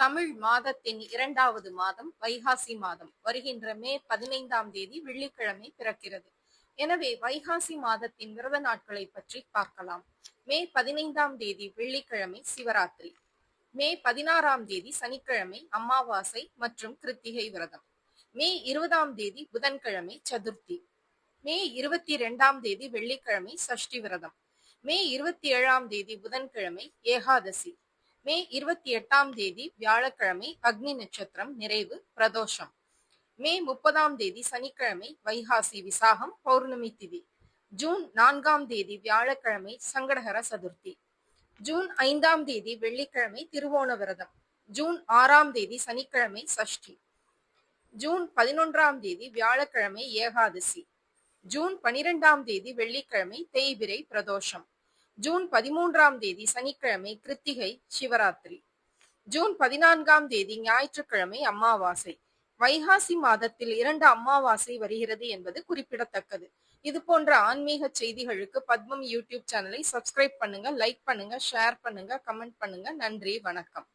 தமிழ் மாதத்தின் இரண்டாவது மாதம் வைகாசி மாதம் வருகின்ற மே 15ஆம் தேதி வெள்ளிக்கிழமை பிறக்கிறது. எனவே வைகாசி மாதத்தின் விரத நாட்களை பற்றி பார்க்கலாம். மே 15ஆம் தேதி வெள்ளிக்கிழமை சிவராத்திரி. மே 16ஆம் தேதி சனிக்கிழமை அமாவாசை மற்றும் கிருத்திகை விரதம். மே 20ஆம் தேதி புதன்கிழமை சதுர்த்தி. மே 22ஆம் தேதி வெள்ளிக்கிழமை சஷ்டி விரதம். மே 27ஆம் தேதி புதன்கிழமை ஏகாதசி. மே 28ஆம் தேதி வியாழக்கிழமை அக்னி நட்சத்திரம் நிறைவு பிரதோஷம். மே 30ஆம் தேதி சனிக்கிழமை வைகாசி விசாகம் பௌர்ணமி திதி. ஜூன் 4ஆம் தேதி வியாழக்கிழமை சங்கடஹர சதுர்த்தி. ஜூன் 5ஆம் தேதி வெள்ளிக்கிழமை திருவோண விரதம். ஜூன் 6ஆம் தேதி சனிக்கிழமை சஷ்டி. ஜூன் 11ஆம் தேதி வியாழக்கிழமை ஏகாதசி. ஜூன் 12ஆம் தேதி வெள்ளிக்கிழமை தேய்பிரை பிரதோஷம். ஜூன் 13ஆம் தேதி சனிக்கிழமை கிருத்திகை சிவராத்திரி. ஜூன் 14ஆம் தேதி ஞாயிற்றுக்கிழமை அமாவாசை. வைகாசி மாதத்தில் 2 அமாவாசை வருகிறது என்பது குறிப்பிடத்தக்கது. இது போன்ற ஆன்மீக செய்திகளுக்கு பத்மம் யூடியூப் சேனலை சப்ஸ்கிரைப் பண்ணுங்க, லைக் பண்ணுங்க, ஷேர் பண்ணுங்க, கமெண்ட் பண்ணுங்க. நன்றி, வணக்கம்.